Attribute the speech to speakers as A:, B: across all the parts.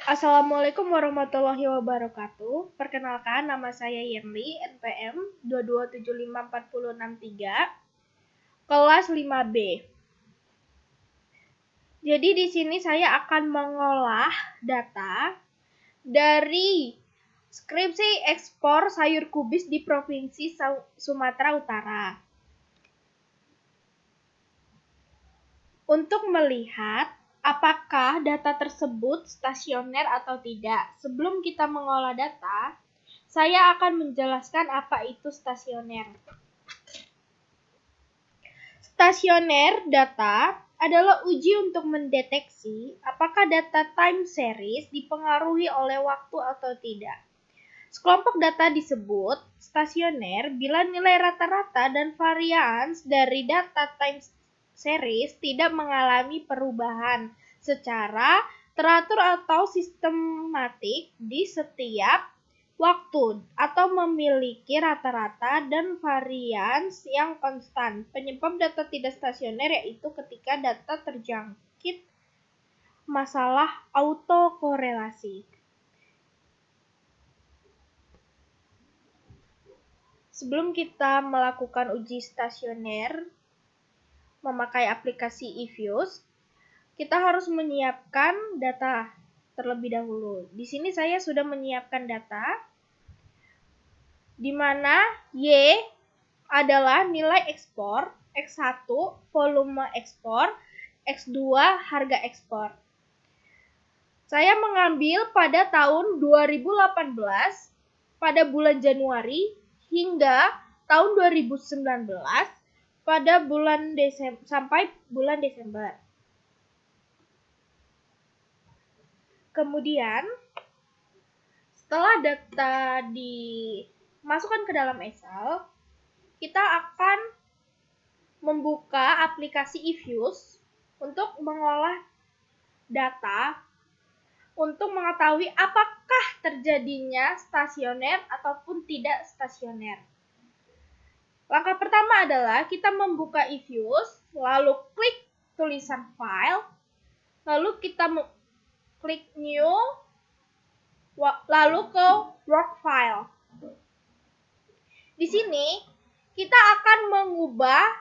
A: Assalamualaikum warahmatullahi wabarakatuh. Perkenalkan, nama saya Yenli, NPM 2275463, kelas 5B. Jadi di sini saya akan mengolah data dari skripsi ekspor sayur kubis di Provinsi Sumatera Utara. Untuk melihat apakah data tersebut stasioner atau tidak, sebelum kita mengolah data, saya akan menjelaskan apa itu stasioner. Stasioner data adalah uji untuk mendeteksi apakah data time series dipengaruhi oleh waktu atau tidak. Sekelompok data disebut stasioner bila nilai rata-rata dan varians dari data time series tidak mengalami perubahan secara teratur atau sistematik di setiap waktu atau memiliki rata-rata dan varians yang konstan. Penyebab data tidak stasioner yaitu ketika data terjangkit masalah autokorelasi. Sebelum kita melakukan uji stasioner memakai aplikasi eViews, kita harus menyiapkan data terlebih dahulu. Di sini saya sudah menyiapkan data, di mana Y adalah nilai ekspor, X1 volume ekspor, X2 harga ekspor. Saya mengambil pada tahun 2018 pada bulan Januari hingga tahun 2019 pada bulan Desember sampai bulan Desember. Kemudian setelah data dimasukkan ke dalam Excel, kita akan membuka aplikasi eViews untuk mengolah data untuk mengetahui apakah terjadinya stasioner ataupun tidak stasioner. Langkah pertama adalah kita membuka eViews, lalu klik tulisan file, lalu kita klik new, lalu ke work file. Di sini kita akan mengubah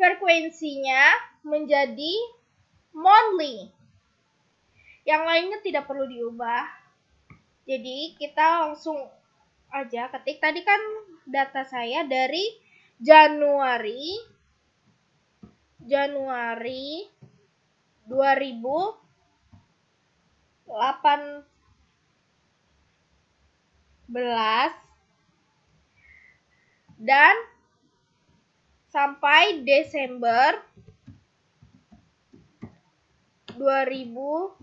A: frekuensinya menjadi monthly. Yang lainnya tidak perlu diubah. Jadi kita langsung aja ketik. Tadi kan data saya dari Januari 2018 dan sampai Desember 2019.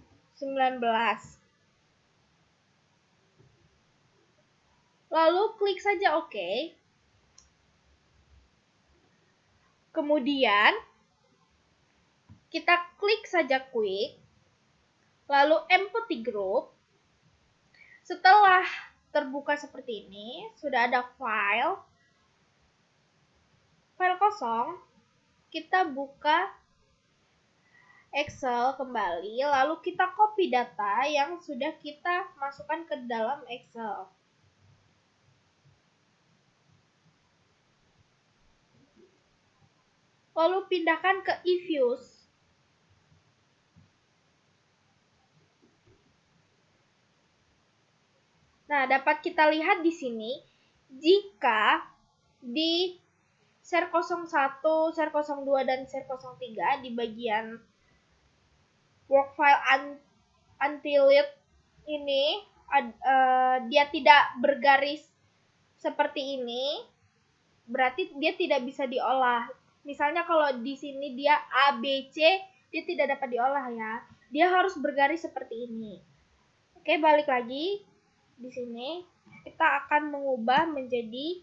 A: Lalu klik saja OK. Kemudian kita klik saja quick, lalu empty group. Setelah terbuka seperti ini, sudah ada file kosong, kita buka Excel kembali, lalu kita copy data yang sudah kita masukkan ke dalam Excel. Lalu pindahkan ke eViews. Nah, dapat kita lihat di sini, jika di share 01, share 02, dan share 03 di bagian work file untitled ini, dia tidak bergaris seperti ini, berarti dia tidak bisa diolah. Misalnya kalau di sini dia A, B, C, dia tidak dapat diolah ya. Dia harus bergaris seperti ini. Oke, balik lagi. Di sini kita akan mengubah menjadi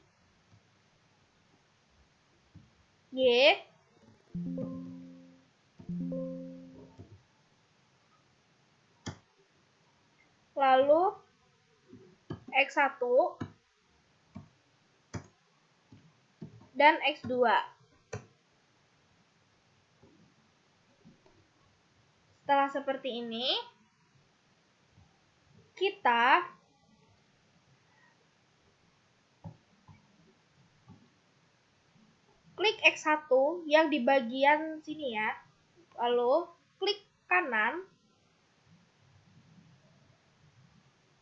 A: Y. Lalu X1 dan X2. Setelah seperti ini, kita klik X1 yang di bagian sini ya. Lalu klik kanan,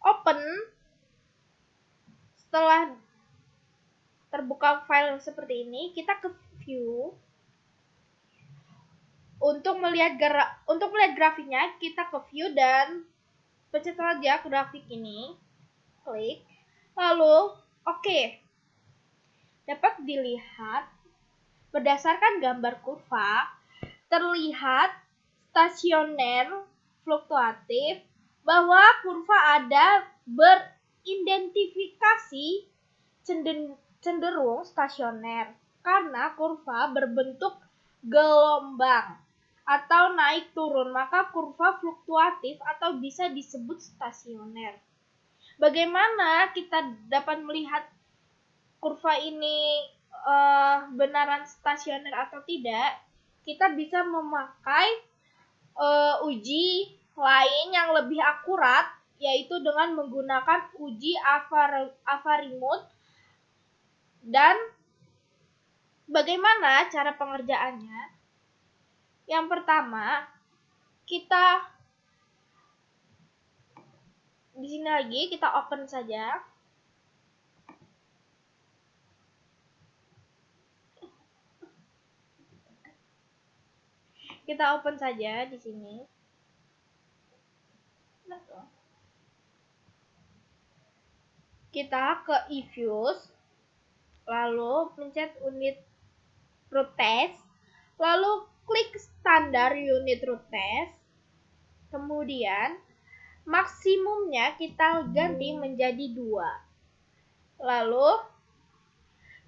A: open. Setelah terbuka file seperti ini, kita ke view. Untuk melihat grafiknya, kita ke view dan pencet saja grafik ini. Klik. Lalu oke. Dapat dilihat berdasarkan gambar kurva, terlihat stasioner fluktuatif bahwa kurva ada beridentifikasi cenderung stasioner karena kurva berbentuk gelombang atau naik turun, maka kurva fluktuatif atau bisa disebut stasioner. Bagaimana kita dapat melihat kurva ini benaran stasioner atau tidak? Kita bisa memakai uji lain yang lebih akurat, yaitu dengan menggunakan uji Averroes. Dan bagaimana cara pengerjaannya? Yang pertama, kita di sini lagi kita open saja. Kita open saja di sini. Kita ke eViews, lalu pencet unit root test, lalu klik standar unit root test, kemudian maksimumnya kita ganti menjadi 2. Lalu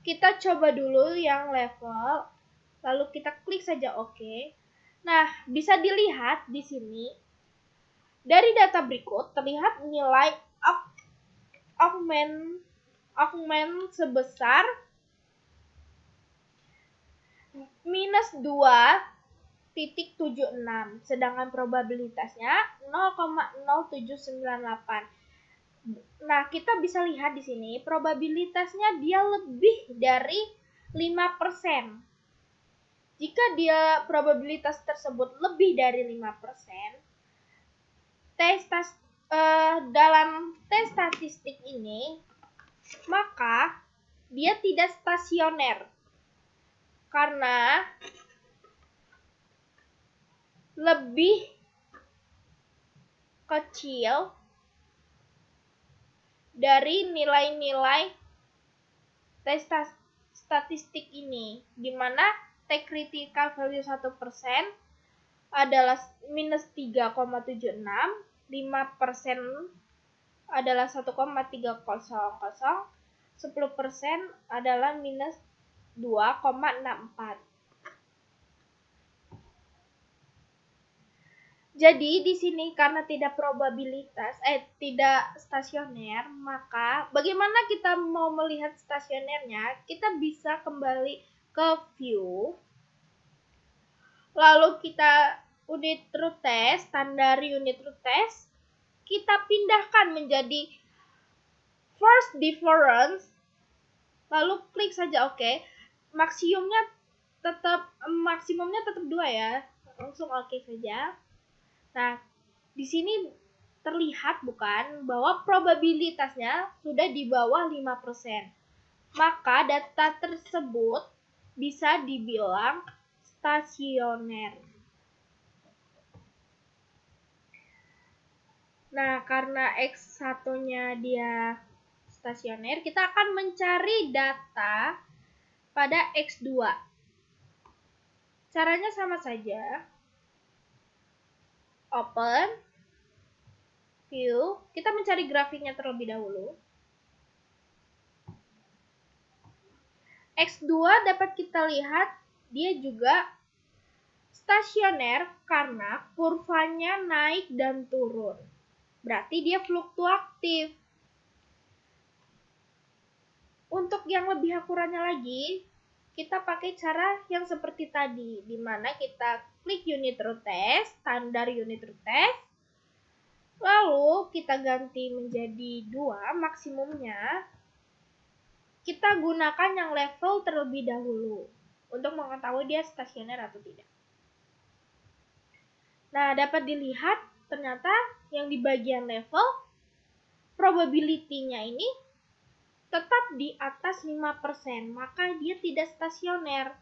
A: kita coba dulu yang level, lalu kita klik saja OK. Nah, bisa dilihat di sini dari data berikut terlihat nilai augment sebesar minus 2,76, sedangkan probabilitasnya 0,0798. Nah, kita bisa lihat di sini probabilitasnya dia lebih dari 5%. Jika dia probabilitas tersebut lebih dari 5%, dalam tes statistik ini, maka dia tidak stasioner karena lebih kecil dari nilai-nilai tes statistik ini, di mana T critical value 1% adalah minus 3,76, 5% adalah 1,300, 10% adalah minus 2,64. Jadi di sini karena tidak tidak stasioner, maka bagaimana kita mau melihat stasionernya? Kita bisa kembali ke view. Lalu kita unit root test, standar unit root test, kita pindahkan menjadi first difference. Lalu klik saja OK. Maksimumnya tetap 2 ya. Langsung OK saja. Nah, di sini terlihat bukan bahwa probabilitasnya sudah di bawah 5%. Maka data tersebut bisa dibilang stasioner. Nah, karena X1-nya dia stasioner, kita akan mencari data pada X2. Caranya sama saja. Open, view, kita mencari grafiknya terlebih dahulu. X2 dapat kita lihat dia juga stasioner karena kurvanya naik dan turun. Berarti dia fluktuatif. Untuk yang lebih akuratnya lagi, kita pakai cara yang seperti tadi, di mana kita klik unit root test, standar unit root test, Lalu kita ganti menjadi 2 maksimumnya. Kita gunakan yang level terlebih dahulu untuk mengetahui dia stasioner atau tidak. Nah, dapat dilihat ternyata yang di bagian level probability-nya ini tetap di atas 5%, maka dia tidak stasioner.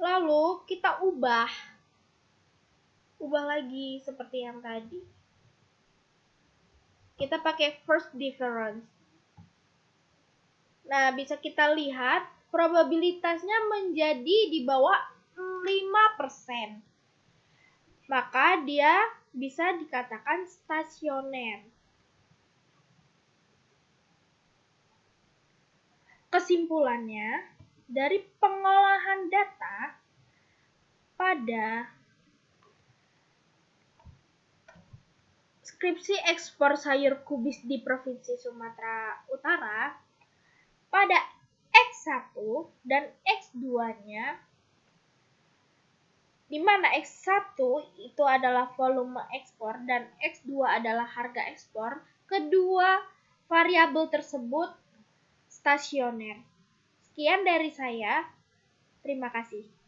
A: Lalu kita ubah lagi seperti yang tadi. Kita pakai first difference. Nah, bisa kita lihat probabilitasnya menjadi di bawah 5%. Maka dia bisa dikatakan stasioner. Kesimpulannya, dari pengolahan data pada skripsi ekspor sayur kubis di Provinsi Sumatera Utara, pada X1 dan X2-nya, di mana X1 itu adalah volume ekspor dan X2 adalah harga ekspor, kedua variabel tersebut stasioner. Sekian dari saya. Terima kasih.